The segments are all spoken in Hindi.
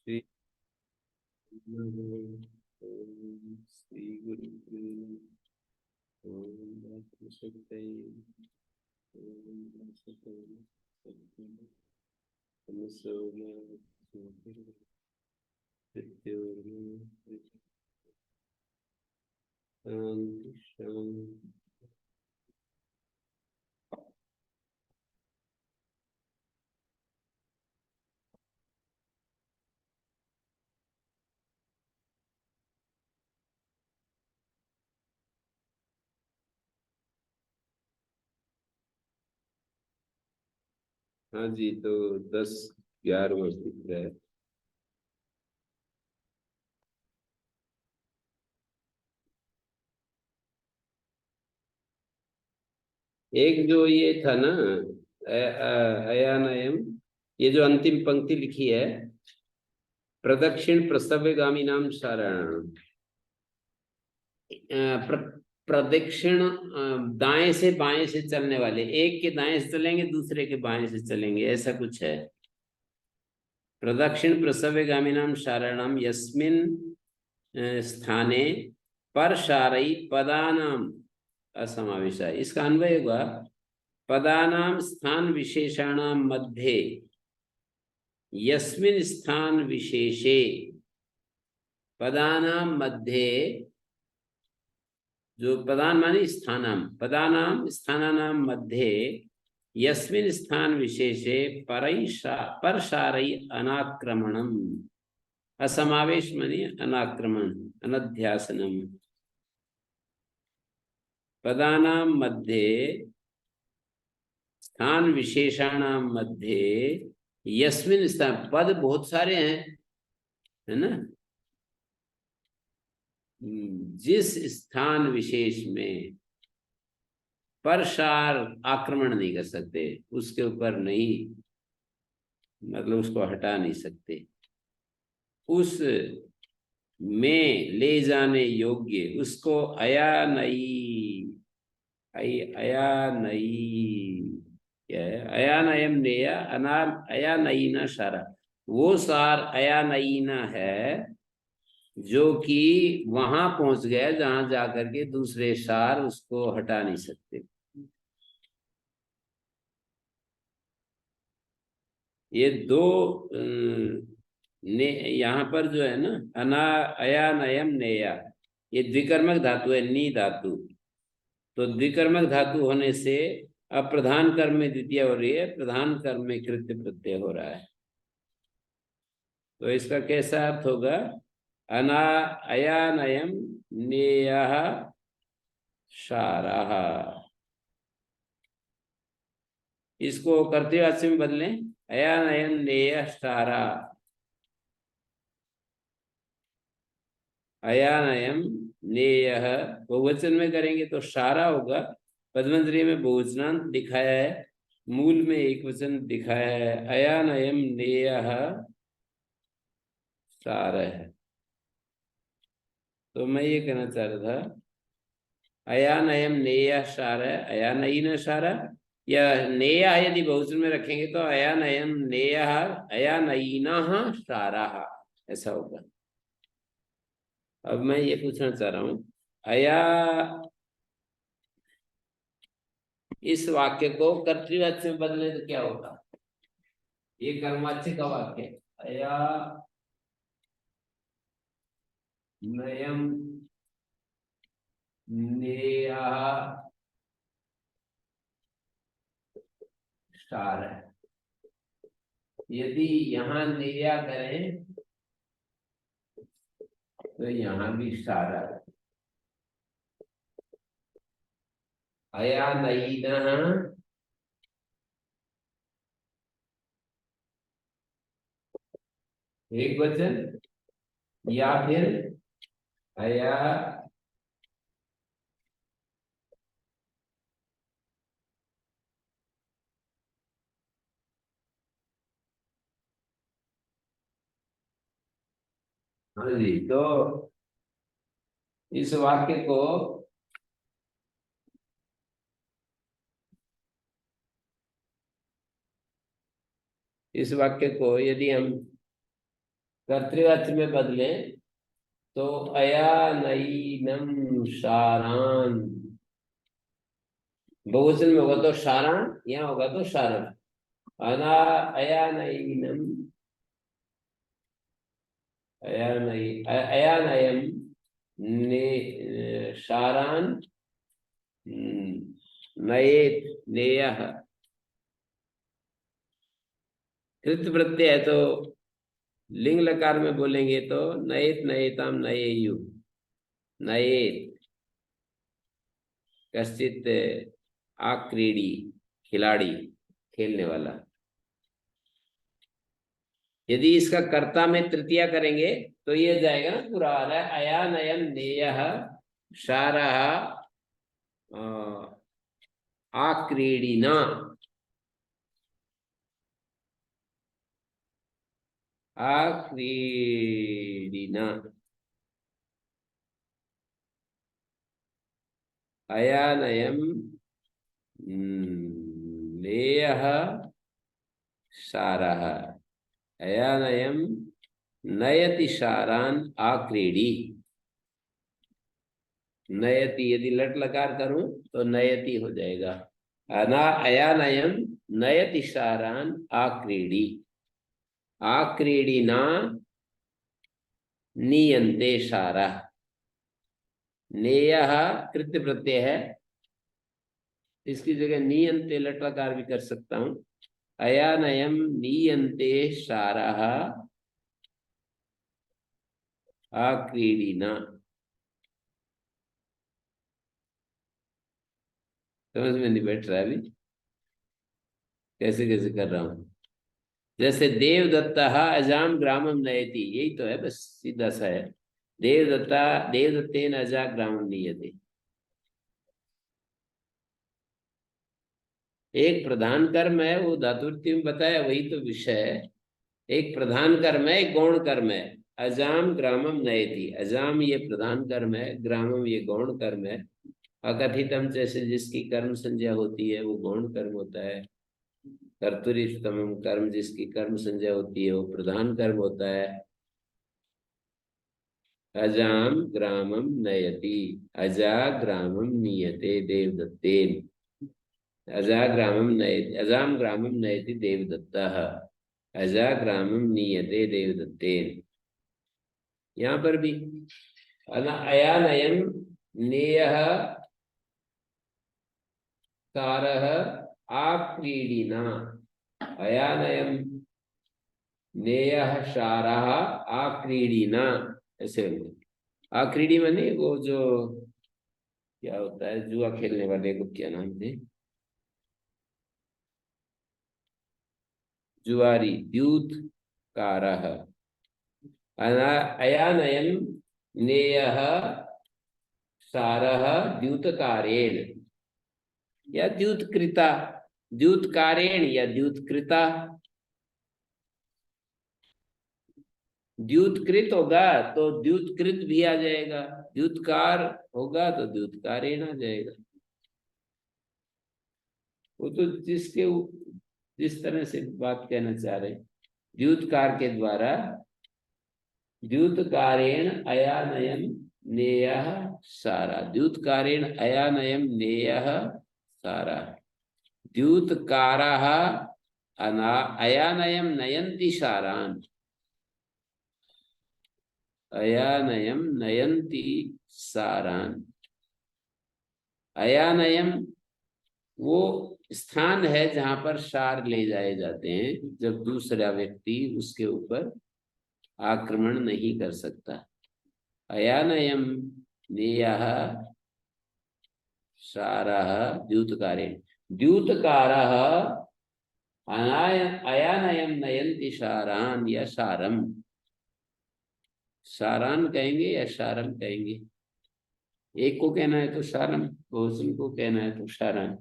श्री श्री गुरु हाँ जी, तो 10-11 दिख रहा है। एक जो ये था ना, अयानयम, ये जो अंतिम पंक्ति लिखी है, प्रदक्षिण प्रस्तव्यगामी नाम सारायण। प्रदक्षिण दाएं से बाएं से चलने वाले, एक के दाएं से चलेंगे दूसरे के बाएं से चलेंगे, ऐसा कुछ है। प्रदक्षिण प्रस्तव्यगामी नाम सारायणम यस्मिन स्थाने पर शारई पदानाम असमावेशा। इसका अन्वय होगा पदानाम स्थान विशेषाणाम मध्ये यस्मिन स्थान विशेषे पदानाम मध्ये, जो पदान माने स्थानम, पदानाम स्थानानाम मध्ये यस्मिन स्थान विशेषे परशारई अनाक्रमणम। असमावेश माने अनाक्रमण, अनध्यासनम। पदानाम मध्ये स्थान विशेषाणाम मध्ये यस्मिन स्थान, पद बहुत सारे हैं, है ना। जिस स्थान विशेष में परसार आक्रमण नहीं कर सकते, उसके ऊपर नहीं, मतलब उसको हटा नहीं सकते, उस में ले जाने योग्य उसको अयानयी, अयानयी क्या है, अयानयम नेया अनार अयानयीना सारा। वो सार अयानयीना है जो कि वहां पहुंच गया जहां जाकर के दूसरे सार उसको हटा नहीं सकते। ये दो ने यहाँ पर जो है ना, अना अयानयम नेया, ये द्विकर्मक धातु है, नी धातु। तो द्विकर्मक धातु होने से अब प्रधान कर्म में द्वितीय हो रही है, प्रधान कर्म में कृत्य प्रत्यय हो रहा है। तो इसका कैसा अर्थ होगा, अना अयानयम नेयः सारः। इसको कर्तृवाच्य में बदलें, अयानयम नेयः सारा, अयानयम नेयः बहुवचन में करेंगे तो सारा होगा। पद्मंजलि में बहुवचनांत दिखाया है, मूल में एक वचन दिखाया है, अयानयम नेयः सार है। तो मैं ये कहना चाह रहा था, अयानयम नेयः सार, अयानयीन सारा, या नेया यदि बहुवचन में रखेंगे तो अयानयम नेयः अयानयीनः साराः, ऐसा होगा। अब मैं ये पूछना चाह रहा हूं, अया, इस वाक्य को कर्तृवाच्य में बदले तो क्या होगा। ये कर्मवाच्य का वाक्य है, अया नयम नेया स्टार है। यदि यहाँ नेया करें तो यहाँ भी स्टार है। अया नयीनः एक वचन, या फिर अया हाँ जी। तो इस वाक्य को यदि हम कर्तृवाच्य में बदले तो अयानयिनम शारान, बहुवचन में होगा तो शारान, यहाँ होगा तो शारन। अना अयानयिनम अयानयम ने शारान नयेत नेयः। कृत प्रत्यय है तो लिंग लकार में बोलेंगे तो नयेत नयेताम नयेयु, नयेत कश्चित आक्रीडी, खिलाड़ी, खेलने वाला। यदि इसका कर्ता में तृतीया करेंगे तो ये जाएगा ना पूरा आ रहा है, अयानयम नेयः शारः आक्रीडिना। आक्रीडिना अयानयम नेयः शारः अयानयम नयति शारान आक्रीडी। नयति यदि लट लकार करूं तो नयति हो जाएगा। अना अयानयम नयति शारान आक्रीडी, आक्रीडिना नीयन्ते शारा। नेयः कृत्य प्रत्यय है, इसकी जगह नीयन्ते लट लकार भी कर सकता हूं। अयानयम नीयन्ते शारः आक्रीडिना। समझ में नहीं बैठ रहा है अभी कैसे कैसे कर रहा हूं। जैसे देवदत्ता अजाम ग्रामम नयति, यही तो है, बस सीधा सा है। देवदत्ता देवदत्तेन अजा ग्रामम नीयते। एक प्रधान कर्म है, वो धातुर्थी में बताया, वही तो विषय है। एक प्रधान कर्म है, एक गौण कर्म है। अजाम ग्रामम नयति, अजाम ये प्रधान कर्म है, ग्रामम ये गौण कर्म है। अकथितम जैसे जिसकी कर्म संज्ञा होती है वो गौण कर्म होता है। कर्तुरीष्टतमम कर्म जिसकी कर्म संज्ञा होती है वो प्रधान कर्म होता है। अजाम ग्रामम नयति, अजा ग्रामम नीयते देवदत्तेन। अजा ग्रामम नयति, अजाम ग्रामम नयति देवदत्तः, अजा ग्रामम नीयते देवदत्तेन। यहाँ पर भी अयानयम नेयः कारः आक्रीडिना, अयानयम नेयः शारः आक्रीडिना, ऐसे होंगे। आक्रीडी माने वो जो क्या होता है, जुआ खेलने वाले को क्या नाम थे, जुआरी, द्यूत कारः। अयानयम नेयः सारः द्यूतकारेण या द्यूतकृता, द्यूतकारेण या द्यूतकृता। द्यूतकृत होगा तो द्यूतकृत भी आ जाएगा, द्यूतकार होगा तो द्यूतकारेण आ जाएगा। वो तो जिस तरह से बात कहना चाह रहे, द्यूतकार के द्वारा, द्यूतकारेण अयानयम नेयः सारा, द्यूतकारेण अयानयम नेयः सारा। द्यूतकाराः अयानयम नयन्ति सारान, अयानयम नयन्ति सारान। अयानयम वो स्थान है जहां पर सार ले जाए जाते हैं जब दूसरा व्यक्ति उसके ऊपर आक्रमण नहीं कर सकता। अयानयम नेयः सारः द्यूतकारेण, द्यूतकारः अयानयम नयन्ति सारान या सारम। सारान कहेंगे या सारम कहेंगे, एक को कहना है तो सारम, बहुवचन को कहना है तो सारान।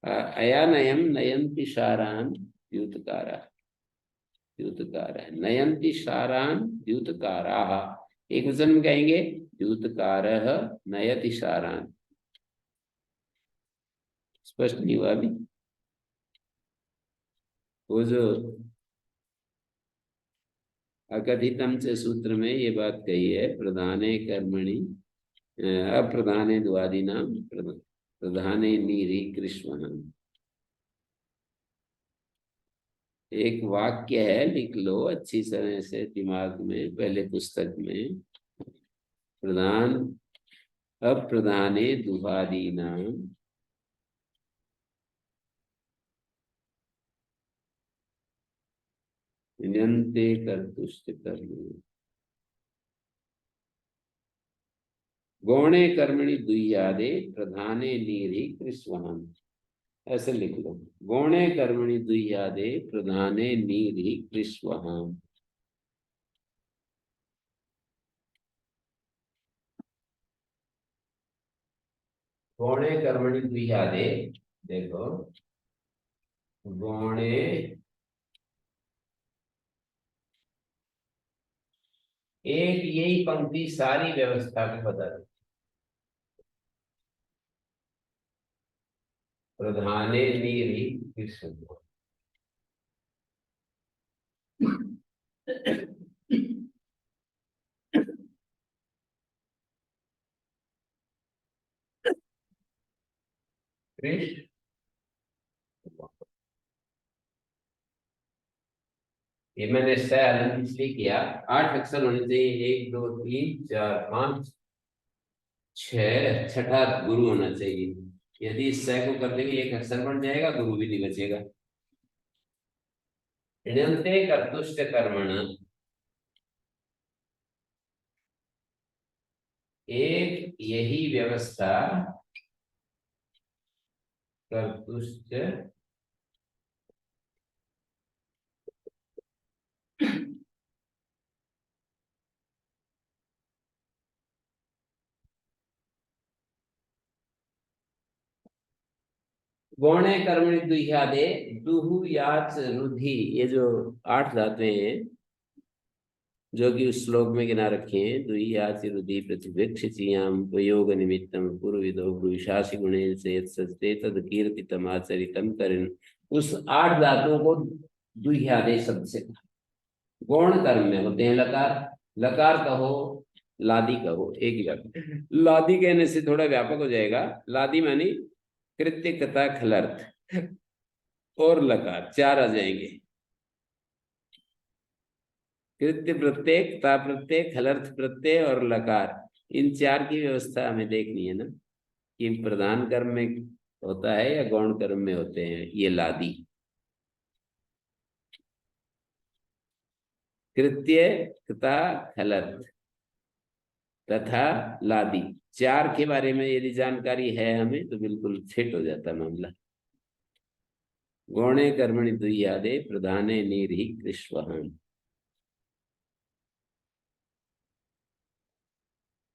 अयानयम नयन्ति सारान द्यूतकारा, द्यूतकारा नयन्ति सारान द्यूतकाराः, एक वचन में कहेंगे द्यूतकारः नयति सारान। स्पष्ट नहीं हुआ अभी? वो जो अकथितम से सूत्र में ये बात कही है, प्रधाने कर्मणि अप्रधाने द्वादीनाम प्रधाने नीरि कृष्ण। एक वाक्य है, लिख लो अच्छी तरह से दिमाग में, पहले पुस्तक में। प्रधान अप्रधाने दुहादीनाम विनन्ते कर्तुश्च कर्म गौणे कर्मणि दुह्यादे प्रधाने नीरि कृष्वहम। ऐसे लिख लो, गौणे कर्मणि दुह्यादे प्रधाने नीरि कृष्वहम। गौणे कर्मणि दुह्यादे, देखो गौणे एक यही पंक्ति सारी व्यवस्था को बदल, प्रधाने नीरि कृष्ण। कृष्ण, ये मैंने सह इसलिए किया, 8 अक्षर होने चाहिए, 1 2 3 4 5 6, छठा गुरु होना चाहिए। यदि इस सह को कर देंगे 1 अक्षर बन जाएगा, गुरु भी नहीं बचेगा। ण्यन्ते कर्तुश्च कर्मण, एक यही व्यवस्था कर्तुश्च गौणे कर्मणि दुह्यादे, दुहु याच रुधि, ये जो 8 धातुएं हैं जो कि उस श्लोक में गिना रखे हैं, दुही याच रुधि प्रतिभिक्षियाम उपयोग निमित्तम पूर्वविदो भूषासी गुणे से सचते तद कीर्तितम आचरितम करें। उस 8 धातुओं को दुह्यादे शब्द से गौण कर्म में होते हैं लकार, लकार कहो लादी कहो, एक ही व्यापक। लादी कहने से थोड़ा व्यापक हो जाएगा। लादी मानी कृत्य कथा खलर्थ और लकार, 4 आ जाएंगे। कृत्य प्रत्यय, ता प्रत्यय, खलर्थ प्रत्यय और लकार, इन 4 की व्यवस्था हमें देखनी है ना, कि प्रधान कर्म में होता है या गौण कर्म में होते हैं ये लादी। कृत्य तथा खलर्थ तथा लादी, 4 के बारे में यदि जानकारी है हमें तो बिल्कुल फिट हो जाता मामला। गौणे कर्मणि दुह्यादे प्रधाने नीरि कृष्वहम।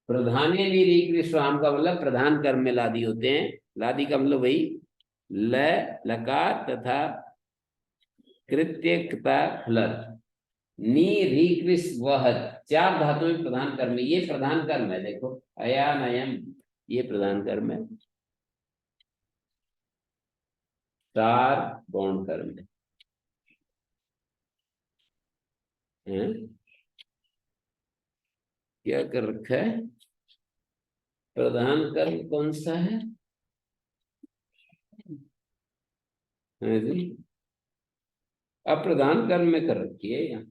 प्रधाने नीरि कृष्वहम का मतलब प्रधान कर्म में लादी होते हैं। लादी का मतलब वही ल लकार तथा कृत्य तथा खलर्थ, नी री कृष वह, 4 धातु में प्रधान कर्म, ये प्रधान कर्म है। देखो अयान अयम, ये प्रधान कर्म है। 4 गौण कर्म है। क्या कर रखा है? प्रधान कर्म कौन सा है जी? अप्रधान कर्म में कर रखी है यहाँ।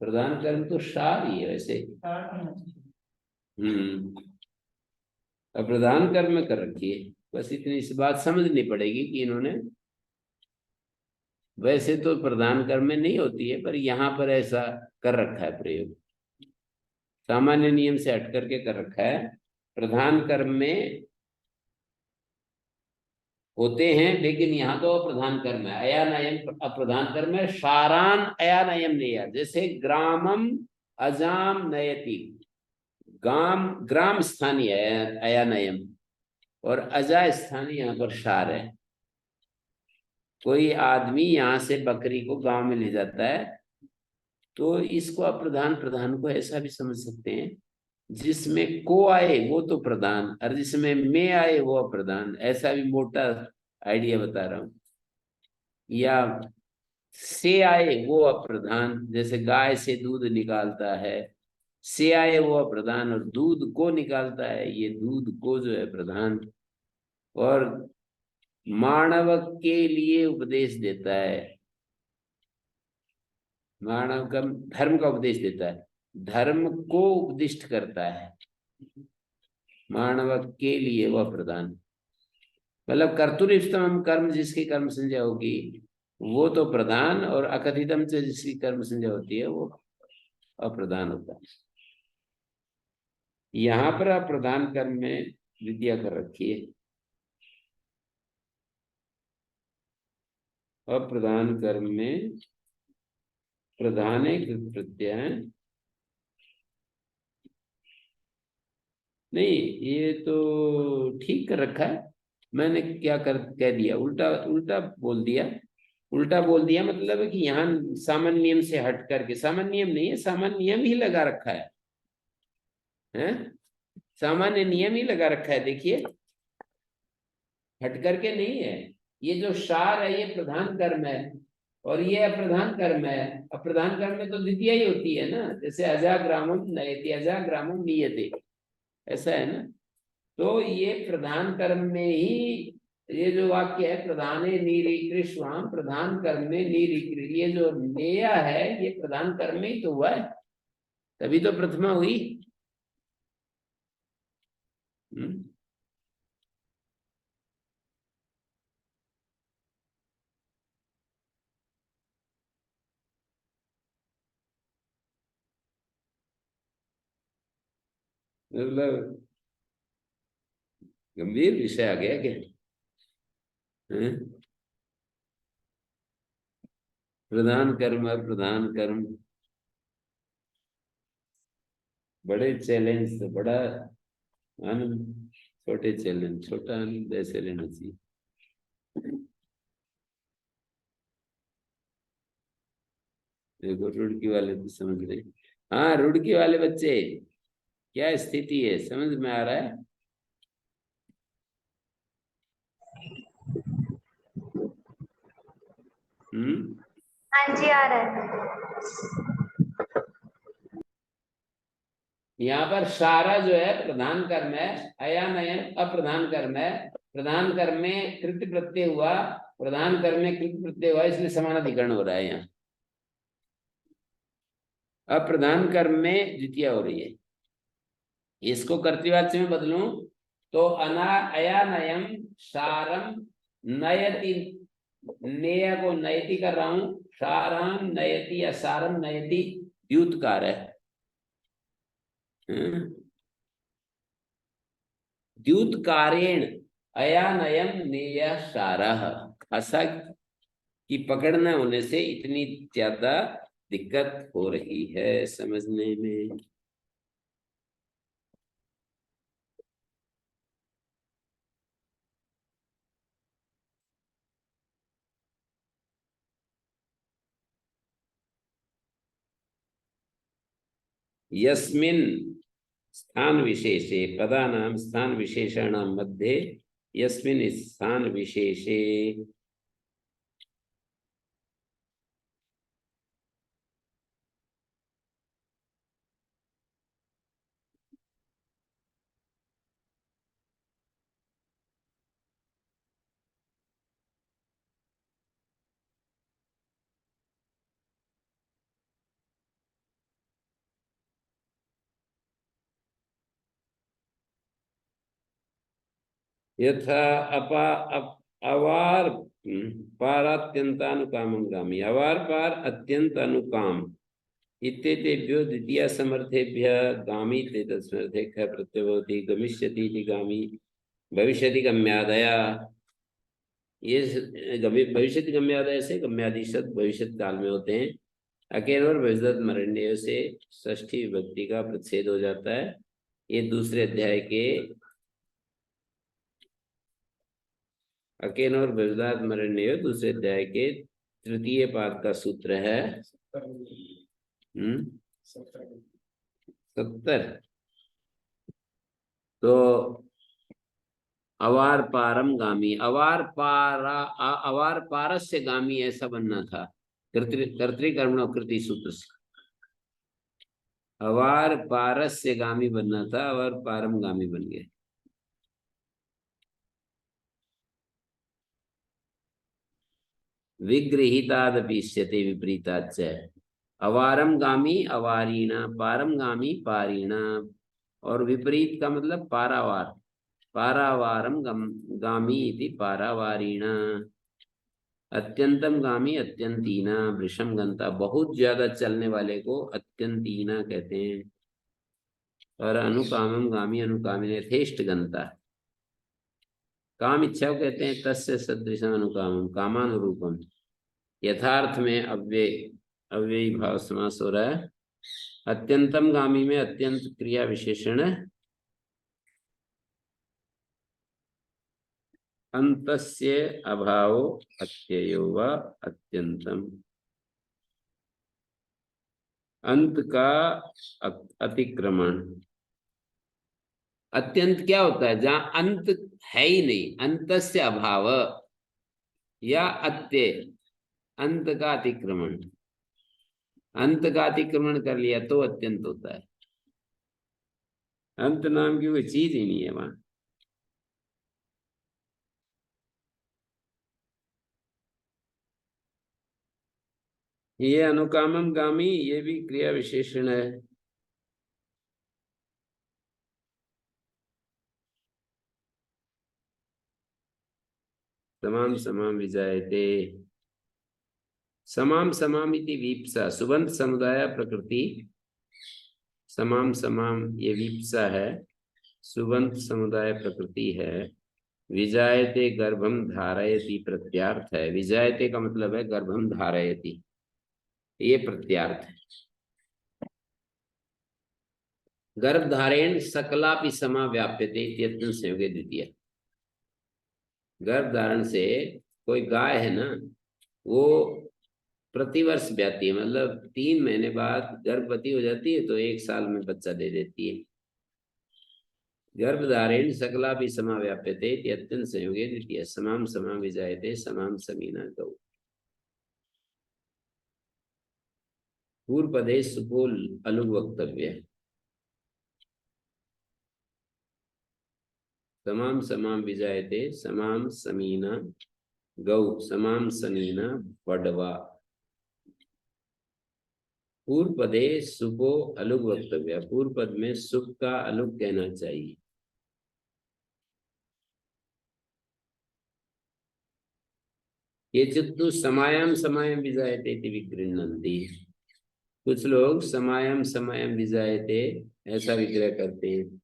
प्रधान कर्म तो शार ही है वैसे। अप्रधान कर्म में कर रखी है, बस इतनी सी बात समझनी पड़ेगी कि इन्होंने, वैसे तो प्रधान कर्म में नहीं होती है पर यहाँ पर ऐसा कर रखा है प्रयोग, सामान्य नियम से हट करके कर रखा है। प्रधान कर्म में होते हैं लेकिन यहाँ तो अप्रधान कर्म है। अयानयम अप्रधान कर्म है। शारान अयानयम नहीं, जैसे ग्रामम अजाम नयति, गाम ग्राम स्थानीय अयानयम और अजा स्थानीय, यहाँ पर शार है। कोई आदमी यहाँ से बकरी को गांव में ले जाता है तो इसको अप्रधान प्रधान को ऐसा भी समझ सकते हैं, जिसमें को आए वो तो प्रधान और जिसमें में आए वो अप्रधान, ऐसा भी मोटा आइडिया बता रहा हूं। या से आए वो अप्रधान, जैसे गाय से दूध निकालता है, से आए वो अप्रधान, और दूध को निकालता है, ये दूध को जो है प्रधान। और मानव के लिए उपदेश देता है, मानव का धर्म का उपदेश देता है, धर्म को उपदिष्ट करता है, मानव के लिए वह प्रधान। मतलब कर्तुरिष्टम कर्म जिसकी कर्म संज्ञा होगी वो तो प्रधान, और अकथितम से जिसकी कर्म संज्ञा होती है वो अप्रधान होता है। यहाँ पर अप्रधान कर्म में विद्या कर रखी है, अप्रधान कर्म में प्रधाने कृत प्रत्यय नहीं, ये तो ठीक कर रखा है। मैंने क्या कर कह दिया, उल्टा उल्टा बोल दिया। उल्टा बोल दिया मतलब है कि यहाँ सामान्य नियम से हट करके, सामान्य नियम नहीं है, सामान्य नियम ही लगा रखा है, हैं? सामान्य नियम ही लगा रखा है, देखिए हट करके नहीं है। ये जो सार है ये प्रधान कर्म है, और ये अप्रधान कर्म है। अप्रधान कर्म में तो द्वितीय ही होती है ना, जैसे अजाग्रामम नयति अजाग्रामम नीयते, ऐसा है ना। तो ये प्रधान कर्म में ही, ये जो वाक्य है प्रधाने नीरीकृष्वाम, प्रधान कर्म में नीरीकृ, ये जो नेया है ये प्रधान कर्म में ही तो हुआ है, तभी तो प्रथमा हुई। हम्म। मतलब गंभीर विषय आ गया क्या? हैं? प्रधान कर्म और प्रधान कर्म बड़े चैलेंज से बड़ा आनंद, छोटे चैलेंज छोटा आनंद ऐसे लेना चाहिए। देखो रुड़की वाले तो समझ रहे। हाँ रुड़की वाले बच्चे, क्या स्थिति है समझ में आ रहा है? हम्म। हाँ जी, आ रहा है। यहाँ पर सारा जो है प्रधान कर्म है, अयानयन अप्रधान कर्म है। प्रधान कर्म में कृत प्रत्यय हुआ, प्रधान कर्म में कृत प्रत्यय हुआ, इसलिए समानाधिकरण हो रहा है यहाँ। अप्रधान कर्म में द्वितीय हो रही है। इसको कर्तृवाच्य में बदलूं तो अना अयानयम सारम नयति, नेय को नयति कर रहा हूं, साराम नयति या सारम नयति द्युतकार है। द्युतकारेण अयानयम नेय सारः, हसा की पकड़ न होने से इतनी ज्यादा दिक्कत हो रही है समझने में। यस्मिन् स्थान विशेषे पदानां स्थान विशेषाणां मध्ये यस्मिन् स्थान विशेषे यथा अपा अवार पारात्यंतानुकामं गामी, अवार पार अत्यंत अनुकाम इत्येतेभ्यो द्वितीय समर्थेभ्य गामी ते तस्मर्थे ख प्रत्यय भवति, गमिष्यति इति गामी, भविष्यति गम्यादया। ये भविष्यति गम्यादय से गम्यादि शब्द भविष्य काल में होते हैं। अकेल और भविष्यत मरण्य से षष्ठी विभक्ति का प्रतिषेध हो जाता है। ये दूसरे अध्याय के अकेन और भविष्यत मरण्य दूसरे अध्याय के तृतीय पाद का सूत्र है। 70। तो अवार पारम गामी, अवार पारा अवार पारस से गामी ऐसा बनना था। कर्तृकर्मणो कृति सूत्र से। अवार पारस से गामी बनना था, अवार पारम गामी बन गया। विगृहीतादपिष्यते विपरीताच्च। अवारम गामी अवारीणा, पारम गामी पारीणा। और विपरीत का मतलब पारावार, पारावारम गामी इति पारावारीणा। अत्यंतम गामी अत्यंतीना, वृषम गंता, बहुत ज्यादा चलने वाले को अत्यंतीना कहते हैं। और अनुकामम गामी अनुकामिने यथेष्ट गंता। काम इच्छा को कहते हैं तस्य सदृशम अनुकामम, कामानुरूपम। यथार्थ में अव्यय, अव्ययी भाव समास हो रहा है। अत्यंतम गामी में अत्यंत क्रिया विशेषण अंतस्य अभाव अत्ययो व अत्यंतम। अंत का अतिक्रमण। अत्यंत क्या होता है? जहां अंत है ही नहीं, अंतस्य अभाव या अत्य, अंत का अतिक्रमण। अंत का अतिक्रमण कर लिया तो अत्यंत होता है। अंत नाम की कोई चीज ही नहीं है वहां। ये अनुकामम गामी, ये भी क्रिया विशेषण है। समाम समाम विजायते। समाम समाम इति वीप्सा, सुबंत समुदाय प्रकृति। समाम समाम ये वीप्सा है, सुबंत समुदाय प्रकृति है। विजायते गर्भम धारयति प्रत्यार्थ है। विजायते का मतलब है गर्भम धारयति, ये प्रत्यार्थ है। गर्भ धारेण सकलापि समा व्याप्यते इत्यत्र संयोगे द्वितीय। गर्भ धारण से, कोई गाय है ना, वो प्रतिवर्ष ब्याती है, मतलब 3 महीने बाद गर्भवती हो जाती है तो 1 साल में बच्चा दे देती है। गर्भधारेण सकला भी समा व्याप्यते अत्यंत संयोगे द्वितीय। समाम समा विजायते समाम समीना गौ। पूर्व पदे सुपोल अलुग वक्तव्य है। समाम समाम विजायते समाम समीना गौ, समाम समीना वडवा। पूर्व पदे सुपो अलुग वक्तव्य, पूर्व पद में सुप का अलुग कहना चाहिए। ये चित्तु समायाम समायाम विजायते इति विगृह्णन्ति। कुछ लोग समायाम समायाम विजायते ऐसा विग्रह करते हैं।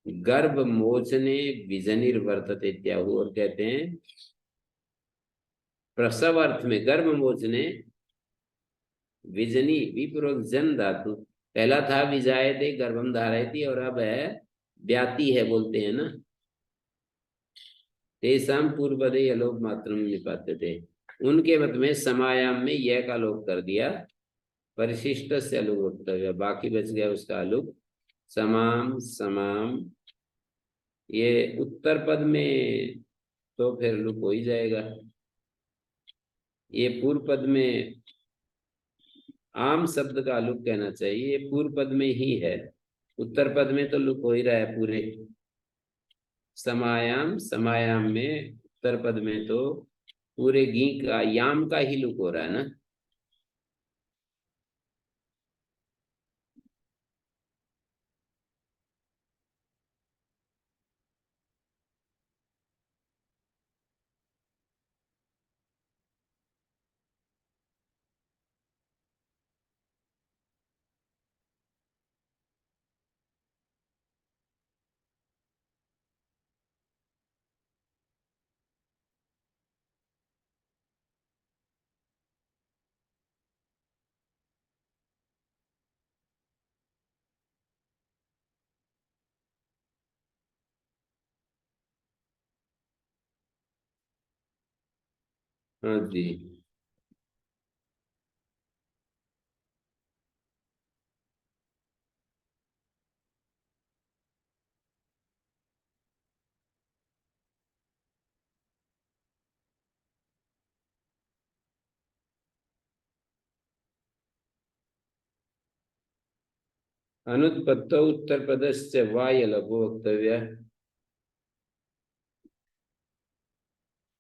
गर्भ मोचने विजनिर्वर्तते इत्याहु, और कहते हैं प्रसव अर्थ में गर्भ मोचने विजनी, विपूर्वक जन धातु। पहला था विजायते गर्भम धारयति, और अब है ब्याती है, बोलते हैं ना। तेषाम पूर्वपदे अलोक मात्रम निपात्यते। उनके मत में समायाम में यह का लोप कर दिया, परिशिष्ट से अलुक वक्तव्य, बाकी बच गया उसका अलुक। समाम समाम, ये उत्तर पद में तो फिर लुक हो ही जाएगा। ये पूर्व पद में आम शब्द का अलुक कहना चाहिए, ये पूर्व पद में ही है। उत्तर पद में तो लुक हो ही रहा है पूरे। समायाम समायाम में उत्तर पद में तो पूरे गी का याम का ही लुक हो रहा है ना। हाँ जी। अनुत्पत्तौ उत्तरपदस्य वा यलपो वक्तव्यः।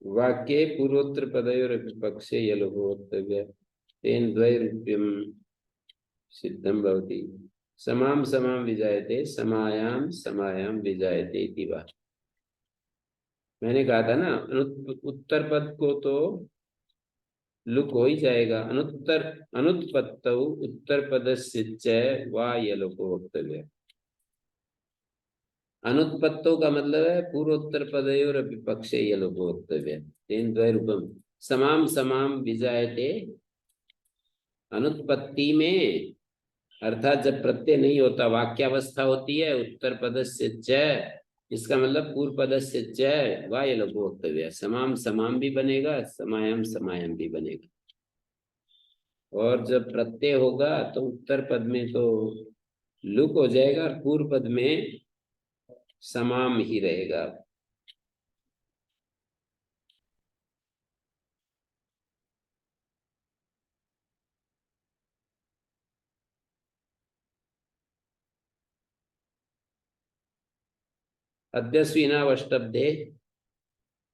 वाक्ये पूर्वोत्तरपदयोरपि पक्षे यलोपो वक्तव्यः। तेन द्वैरूप्यं सिद्धं भवति। समां समां विजायते, समायां समायां विजायते इति वा। मैंने कहा था ना, उत्तर पद को तो लुक हो ही जाएगा। अनुत्पत्तौ उत्तर पदस्य च वा यलोपो वक्तव्यः। अनुत्पत्तौ का मतलब है पूर्वोत्तर पदयोरपि पक्षे यलोपो वक्तव्यः। तेन द्वैरूपम समाम समाम विजायते। अनुत्पत्ति में अर्थात जब प्रत्यय नहीं होता, वाक्यावस्था होती है उत्तर पदस्य च, इसका मतलब पूर्व पदस्य च वा यलोपो वक्तव्यः। समाम समाम भी बनेगा, समायम समायम भी बनेगा। और जब प्रत्यय होगा तो उत्तर पद में तो लुक हो जाएगा और पूर्व पद में समाम ही रहेगा। अद्यस्विनावष्टब्धे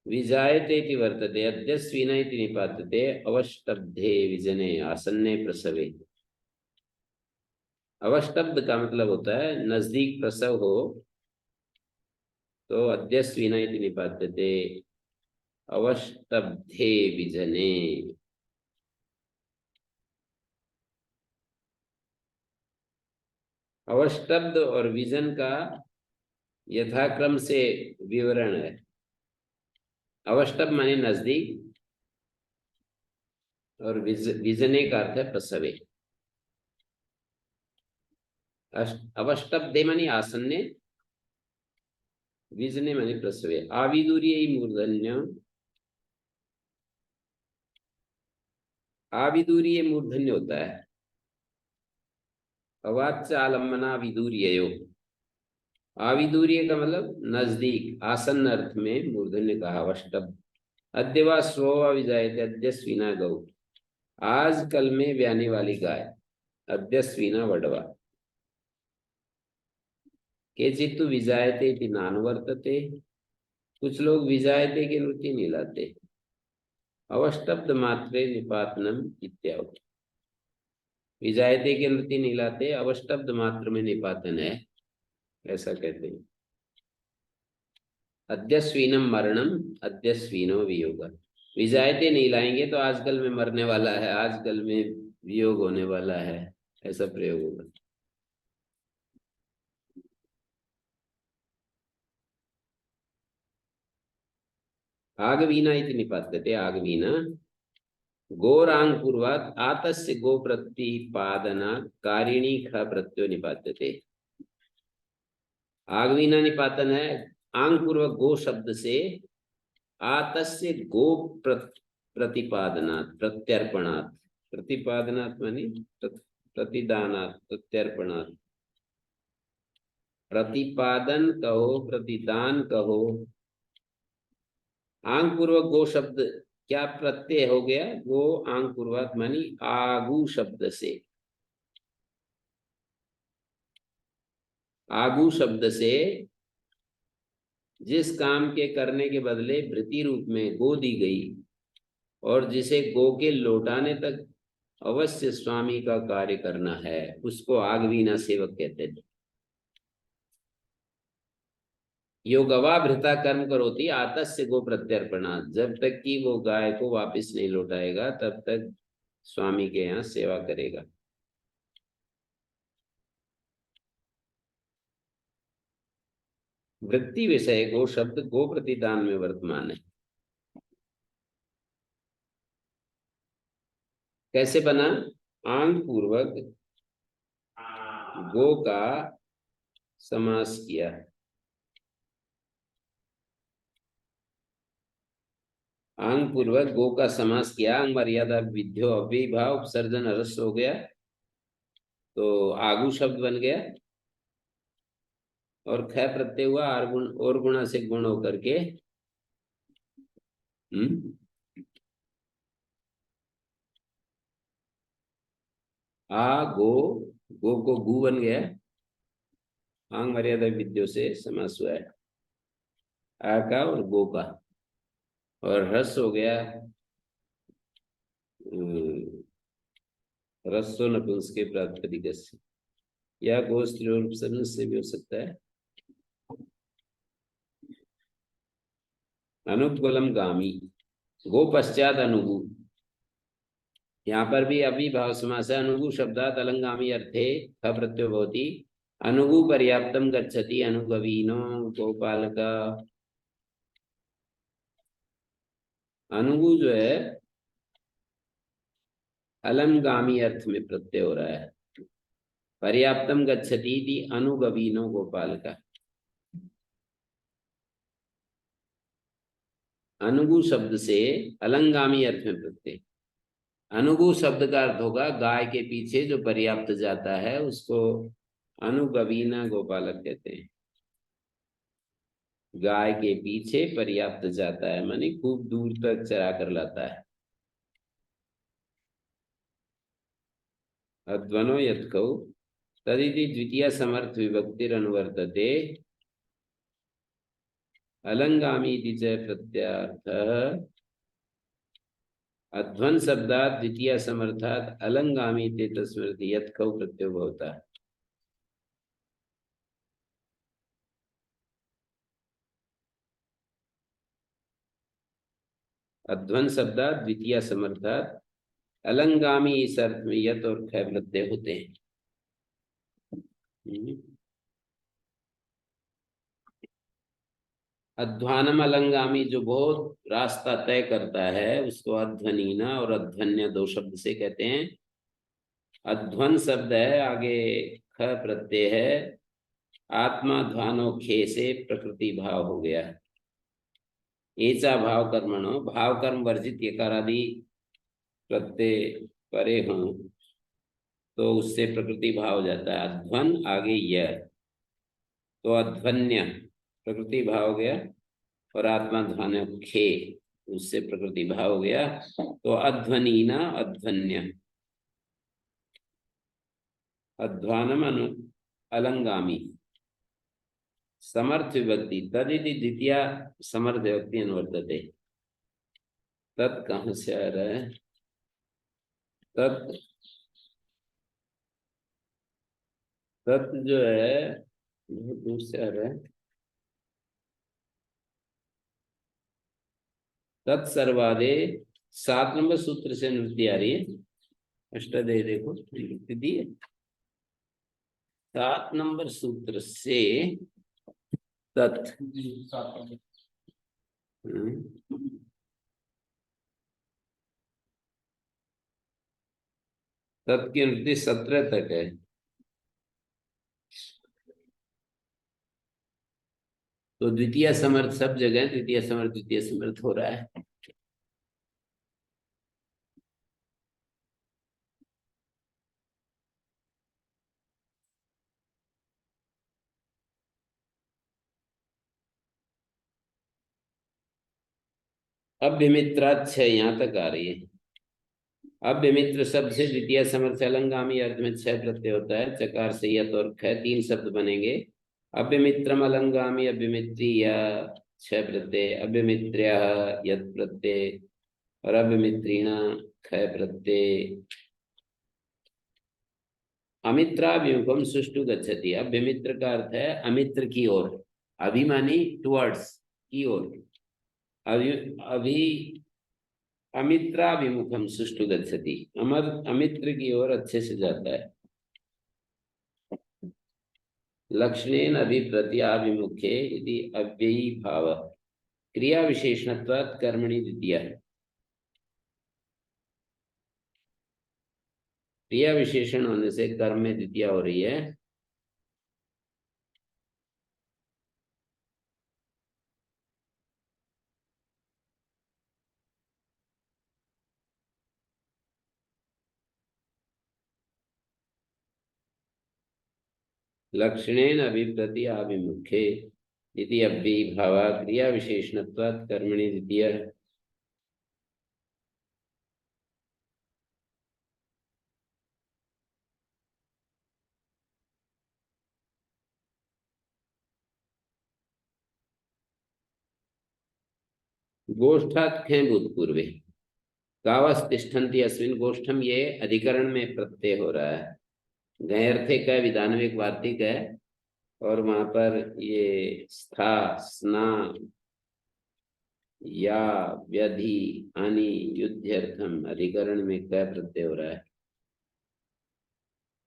विजायते इति वर्तते। अद्यस्विना इति निपात्यते अवष्टब्धे विजने आसन्ने प्रसवे। अवष्टब्ध का मतलब होता है नजदीक प्रसव हो, तो अद्यस्विना इति निपात्यते अवष्टब्धे विजने। अवष्टब्ध और विजन का यथाक्रम से विवरण है। अवष्टब्ध माने नजदीक और विजने का अर्थ है प्रसवे। अवष्टब्धे माने आसन्ने, विजने माने प्रसवे। आविदूर्ये मूर्धन्य, आविदूर्ये मूर्धन्य होता है। अवाच्यालंबना विदूर्ययो। आविदूर्य का मतलब नजदीक, आसन्न अर्थ में मूर्धन्य कहा अवष्टब्ध। अद्य वा स्ववा विजायते अद्यस्विना गौ। आज कल में ब्याने वाली गाय। अद्यस्विना वडवा। केचित्तु विजायते इति नानुवर्तते। कुछ लोग विजायते के नृत्य नहीं लाते। अवष्टब्ध मात्रे निपातनम इत्यादि। विजायते के नृत्य नहीं लाते, अवष्टब्ध मात्र में निपातन है, ऐसा कहते हैं। अद्यस्वीनम मरणम अद्यस्वीनो वियोग। विजायते नहीं लाएंगे तो आजकल में मरने वाला है, आजकल में वियोग होने वाला है, ऐसा प्रयोग होगा। आगवीना इति निपात्यते। आगवीना गोरांग पूर्वात आतस्य गो प्रतिपादना कारिणी ख प्रत्ययो निपात्यते। आगवीना निपातन है आंग पूर्वक गो शब्द से आतस्य गो प्रतिपादनात् प्रत्यर्पणात्। प्रतिपादनात् माने प्रतिदानात् प्रत्यर्पणात्। प्रतिपादन कहो, प्रतिदान कहो। आंग पूर्वक गो शब्द क्या प्रत्यय हो गया? गो आंग पूर्वक मानी आगु शब्द से। आगु शब्द से जिस काम के करने के बदले वृत्ति रूप में गो दी गई और जिसे गो के लौटाने तक अवश्य स्वामी का कार्य करना है, उसको आगवीना सेवक कहते थे। योगवा भृता कर्म करोति आतस्य गो प्रत्यर्पणा। जब तक कि वो गाय को वापस नहीं लौटाएगा तब तक स्वामी के यहाँ सेवा करेगा। वृत्ति विषय गो शब्द गो प्रतिदान में वर्तमान है। कैसे बना? आंग पूर्वक गो का समास किया। आंग पूर्वक गो का समास किया। अंग मर्यादा विध्यो अव्ययीभाव उपसर्जन अरस हो गया तो आगु शब्द बन गया और ख प्रत्यय हुआ और गुणा से गुण होकर के आ गो, गो को गु बन गया। आंग मर्यादा विद्यो से समास हुआ है, आ का और गो का। और ह्रस्व हो गया ह्रस्व नपुंसके प्रातिपदिक से, या गो स्त्री और उपसर्ग से भी हो सकता है। अनुपगुलम गामी, गो पश्चात अनुगु, यहाँ पर भी अविभाव समास है। अनुगु शब्दात अलंगामी अर्थे ख प्रत्ययो भवति। अनुगु पर्याप्तम गच्छति अनुगवीनो गोपालक। अनुगु जो है अलंगामी अर्थ में प्रत्यय हो रहा है। पर्याप्तम गच्छति इति अनुगवीनो गोपालक। अनुगु शब्द से अलंगामी अर्थ में प्रत्यय। अनुगु शब्द का अर्थ होगा गाय के पीछे जो पर्याप्त जाता है उसको अनुगवीना गोपालक कहते हैं। गाय के पीछे पर्याप्त जाता है माने खूब दूर तक चरा कर लाता है। अध्वनो यत्कौ तदिति द्वितीय समर्थ विभक्तिर अनुवर्तते। अलंगामी इति च प्रत्यार्थः। अध्वन शब्दात् द्वितीय समर्थात् अलंगामी इति तस्मृति यत्कौ प्रत्ययो भवता। अध्वन शब्दात् द्वितीय समर्थात् अलंगामी इस अर्थ में यत और ख प्रत्यय होते हैं। अध्वानम अलंगामी जो बहुत रास्ता तय करता है उसको अध्वनीना और अध्वन्य दो शब्द से कहते हैं। अध्वन शब्द है, आगे ख प्रत्यय है, आत्मा ध्वानो खे से प्रकृति भाव हो गया। एचा भाव कर्मणो, भाव कर्म वर्जित यकारादि प्रत्यय परे हों तो उससे प्रकृति भाव हो जाता है। अध्वन आगे यह, तो अध्वन्य प्रकृति भाव हो गया, और आत्मा ध्वान खे उससे प्रकृति भाव हो गया, तो अध्वनीना अध्वन्य। अध्वानम अनु अलंगामी समर्थ विभक्ति तदिति द्वितीय समर्थ विभक्ति अनुवर्तते। तत् कहाँ से आ रहा है? तत् तत् जो है बहुत दूर से आ रहा है। तत्सर्वादे 7 नंबर सूत्र से निवृत्ति आ रही है। अष्टाध्यायी देखो निवृत्ति है 7 नंबर सूत्र से तत्। तत् की निवृत्ति 17 तक है। तो द्वितीय समर्थ सब जगह द्वितीय समर्थ हो रहा है। अभ्यमित्राच्छ यहाँ तक आ रही है। अभ्यमित्र शब्द से द्वितीय समर्थ अलंगामी अर्थ में 6 प्रत्यय होता है। चकार से यत और ख 3 शब्द बनेंगे। अभ्यमित्रम अलंगामी अभ्यमित्री या 6 प्रत्यय, अभ्यमित्र्य यत प्रत्यय, और अभ्यमित्रीण ख प्रत्यय। अमित्राभिमुखम सुष्टु गच्छति। अभ्यमित्र का अर्थ है अमित्र की ओर, अभिमानी टुवर्ड्स की ओर। अभी अमित्राभिमुखम सुष्टु गच्छति, अमर अमित्र की ओर अच्छे से जाता है। लक्षणेन अभिप्रत्याभिमुखे यदि अव्ययी भाव क्रिया विशेषणत्वात् कर्मणि द्वितीय। क्रिया विशेषण होने से कर्म में द्वितीय हो रही है। लक्षणेन अभिप्रत्याभिमुखे यदि अव्ययी भाव क्रिया विशेषणत्वात् कर्मणि द्वितीय। गोष्ठात् खे भूतपूर्वे गावस तिष्ठन्ति अस्मिन् गोष्ठम, ये अधिकरण में प्रत्यय हो रहा है। गैर्थे का विधानविक वार्तिक है और वहां पर ये स्था स्ना या व्यधि आनी युद्धर्थम अधिकरण में क प्रत्यय हो रहा है।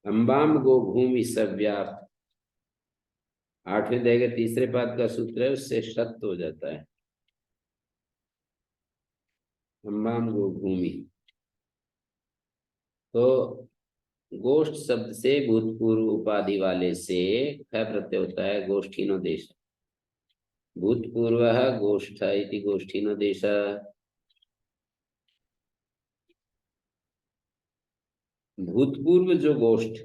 अंबाम गो भूमि सव्याप्त, 8वें अध्याय के तीसरे पाद का सूत्र है, उससे शत हो जाता है। अंबाम गो भूमि, तो गोष्ठ शब्द से भूतपूर्व उपाधि वाले से ख प्रत्यय होता है। गोष्ठीनो देश, भूतपूर्व गोष्ठ इति गोष्ठीनो देश। भूतपूर्व जो गोष्ठ,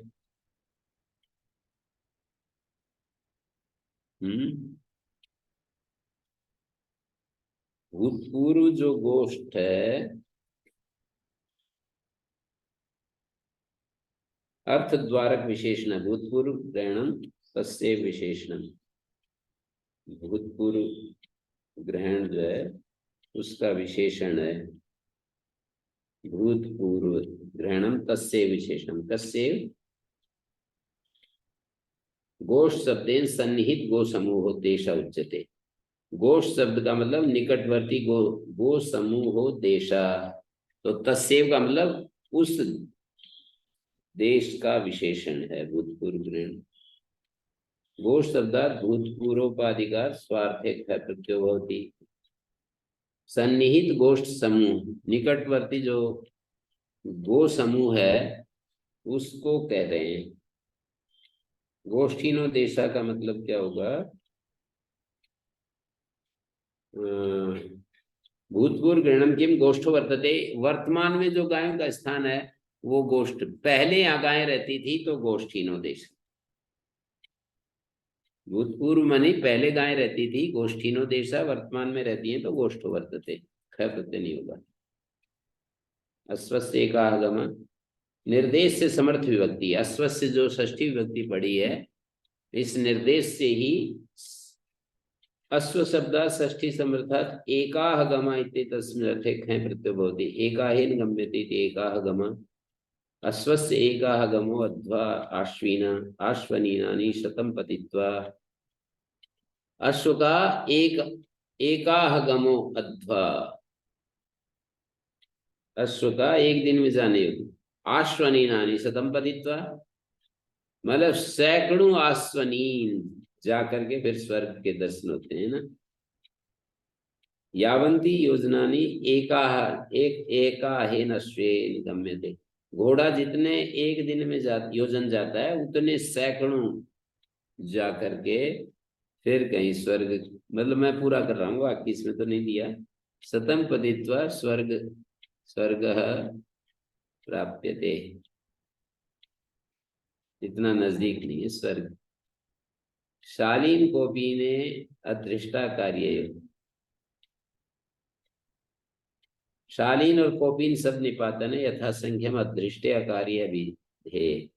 भूतपूर्व जो गोष्ठ है, अर्थ द्वारक विशेषण, भूतपूर्व ग्रहणम तस्य विशेषणम। भूतपूर्व ग्रहण जो है उसका विशेषण है भूतपूर्व ग्रहणम तस्य विशेषणम। तस्य गोष्ठ शब्देन सन्निहित गो समूह देश उच्यते। गोष्ठ शब्द का मतलब निकटवर्ती गो समूह देशा, तो तस्सेव का मतलब उस देश का विशेषण है भूतपूर्व ग्रहण। गोष्ठ शब्दात भूतपूर्वोपाधिकार स्वार्थे प्रत्ययो भवति। सन्निहित गोष्ठ समूह, निकटवर्ती जो गो समूह है उसको कह रहे हैं। गोष्ठीनो देशा का मतलब क्या होगा? भूतपूर्व ग्रहणम किम गोष्ठो वर्तते, वर्तमान में जो गायों का स्थान है वो गोष्ठ। पहले यहाँ गायें रहती थी तो गोष्ठीनो देश। भूतपूर्व मानी पहले गायें रहती थी, गोष्ठीनो देशा, वर्तमान में रहती हैं तो गोष्ठो वर्तते, ख प्रत्यय नहीं होगा। अश्वस्य एकागम, निर्देश से समर्थ विभक्ति, अश्वस्य जो षष्ठी विभक्ति पड़ी है, इस निर्देश से ही अश्व शब्द षष्ठी समर्थात् एकाह गम इति तस्मिन् अर्थे ख प्रत्ययो भवति। एकाहेन गम्यते इति एकाह गम। अश्वस्य एकाह गमो अध्वा आश्विना आश्वनीनानि शतं पतित्वा। अश्व का एकाह गमो अध्वा, अश्व का एक दिन में जाने योग्य। आश्वनीनानि शतं पतित्वा, मतलब सैकड़ों आश्वनीन जाकर के फिर स्वर्ग के दर्शन होते हैं ना। यावंती योजनानी एकाहेन अश्वेन गम्यते, घोड़ा जितने एक दिन में योजन जाता है उतने सैकड़ों जा करके फिर कहीं स्वर्ग, मतलब मैं पूरा कर रहा हूँ, बाकी इसमें तो नहीं दिया। शतं पतित्वा स्वर्ग स्वर्ग प्राप्यते, इतना नजदीक नहीं है स्वर्ग। शालीन कोपी ने अदृष्टा कार्य, शालीन और कोपीन सब निपातन है यथा संख्यम अदृष्टे अकार्य भी है।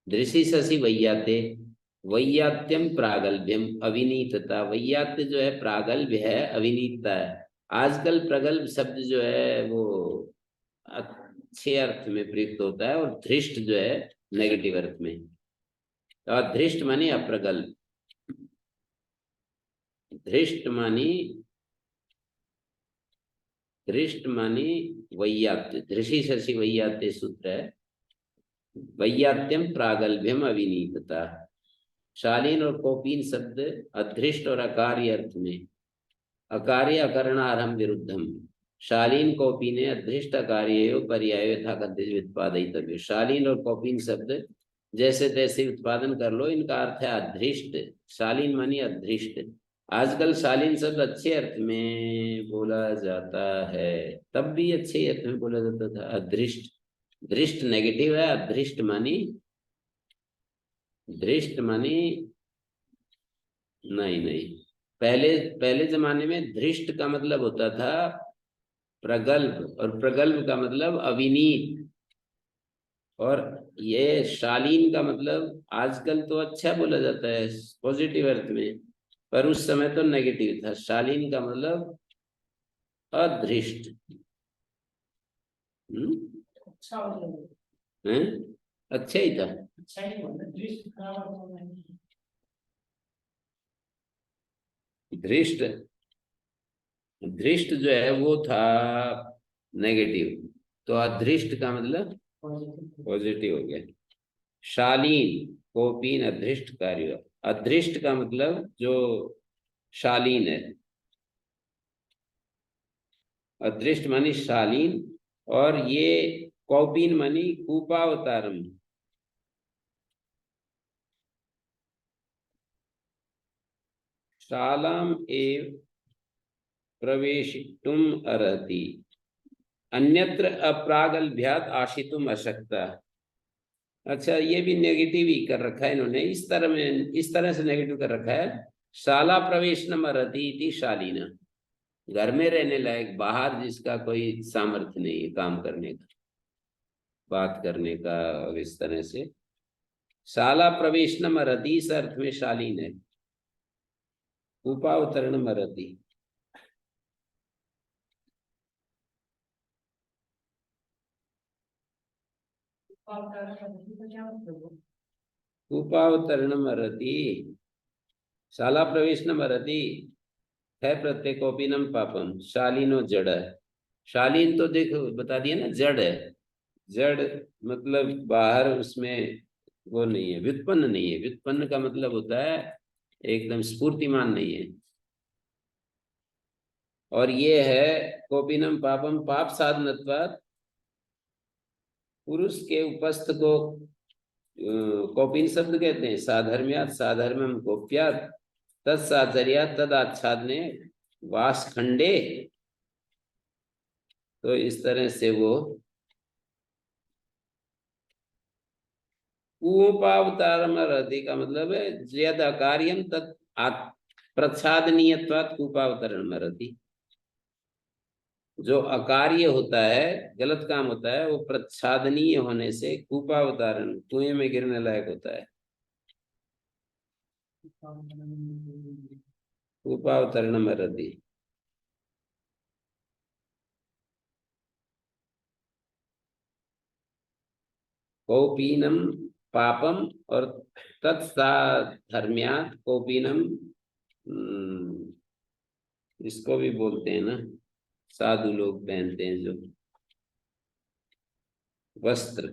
दृषि शशि वैयाते, वैयात्यम प्रागल्भ्यम अविनीतता, वैयात्य जो है प्रागल्भ्य है, अविनीतता है। आजकल प्रगल्भ शब्द जो है वो अच्छे अर्थ में प्रयुक्त होता है और धृष्ट जो है नेगेटिव अर्थ में। तो धृष्ट मानी अप्रगल्भ, धृष्ट मानी धृष्ट मानी वैयात्य, धृषि शशि वैयात्य सूत्र है। वैयात्यम प्रागल्भ्यम अविनीतता। शालीन और कोपीन शब्द अधृष्ट और अकार्य अर्थ में, अकार्य अकरणारंभ विरुद्धम। शालीन कोपीने अधृष्ट अकार्य पर्याय यथा कथित व्युत्पादितव्य। शालीन और कोपीन शब्द जैसे तैसे उत्पादन कर लो, इनका अर्थ है अधृष्ट। शालीन मानी अधृष्ट। आजकल शालीन शब्द अच्छे अर्थ में बोला जाता है, तब भी अच्छे अर्थ में बोला जाता था। अधृष्ट, धृष्ट नेगेटिव है, अधृष्ट मानी, धृष्ट मानी नहीं, पहले जमाने में धृष्ट का मतलब होता था प्रगल्भ, और प्रगल्भ का मतलब अविनीत। और ये शालीन का मतलब आजकल तो अच्छा बोला जाता है पॉजिटिव अर्थ में, पर उस समय तो नेगेटिव था। शालीन का मतलब अधृष्ट। अच्छा हो जाएगा। हैं? अच्छा ही था। अच्छा ही बोल रहे, दृष्ट खराब हो जाएगा। धृष्ट, धृष्ट जो है वो था नेगेटिव, तो अधृष्ट का मतलब पॉजिटिव। पॉजिटिव हो गया। शालीन कोपीन अधृष्ट कार्य, अधृष्ट का मतलब जो शालीन है, अदृष्ट मानी शालीन, और ये कौपीन मानी कूपावतारम। शालाम एव प्रवेशितुम अर्हति, अन्यत्र अप्रागल्भ्यात आशितुम अशक्ता। अच्छा, ये भी नेगेटिव ही कर रखा है इन्होंने, इस तरह में, इस तरह से नेगेटिव कर रखा है। शाला प्रवेशनम अर्हति इति शालीना, घर में रहने लायक, बाहर जिसका कोई सामर्थ्य नहीं है काम करने का, बात करने का, और इस तरह से शाला प्रवेशनम अर्हति, इस अर्थ में शालीन है। उपावतरणम अर्हति, क्या मतलब? उपावतरणम अर्हति, शाला प्रवेशनम अर्हति है प्रत्येकोपिनम पापम, शालीनो जड़ है। शालीन तो देखो बता दिया ना, जड़ है। जड़ मतलब बाहर उसमें वो नहीं है, व्युत्पन्न नहीं है। व्युत्पन्न का मतलब होता है एकदम स्फूर्तिमान नहीं है। और ये है कोपिनम पापम, पाप साधनत्वात्, पुरुष के उपस्थ को कौपीन शब्द कहते हैं। साधर्म्यात साधर्म्यम गोप्यात तत्साचर्यात तद आच्छादने वास खंडे, तो इस तरह से वो कूपावतारम रहती का मतलब है यद अकार्यम तत् प्रच्छादनीयत्वात् कूपावतरण रहती। जो अकार्य होता है, गलत काम होता है, वो प्रच्छादनीय होने से कूपावतारण, कुएं में गिरने लायक होता है। कूपावतरण रहती। कौपीनम पापम और तत्साधर्म्यात् कौपीनम, इसको भी बोलते हैं ना, साधु लोग पहनते हैं जो वस्त्र।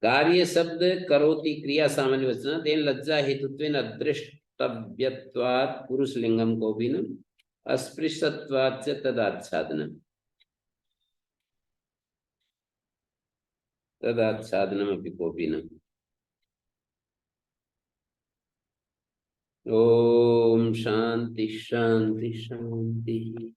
कार्य शब्द करोति क्रिया सामान्य वचन, तेन लज्जा हेतुत्वेन अदृष्टव्यत्वात् पुरुषलिंगम कौपीनम अस्पृश्यत्वाच्च तदाच्छादनम, तदाच्छादनम अपि कौपीनम। ओम शांति शांति शांति।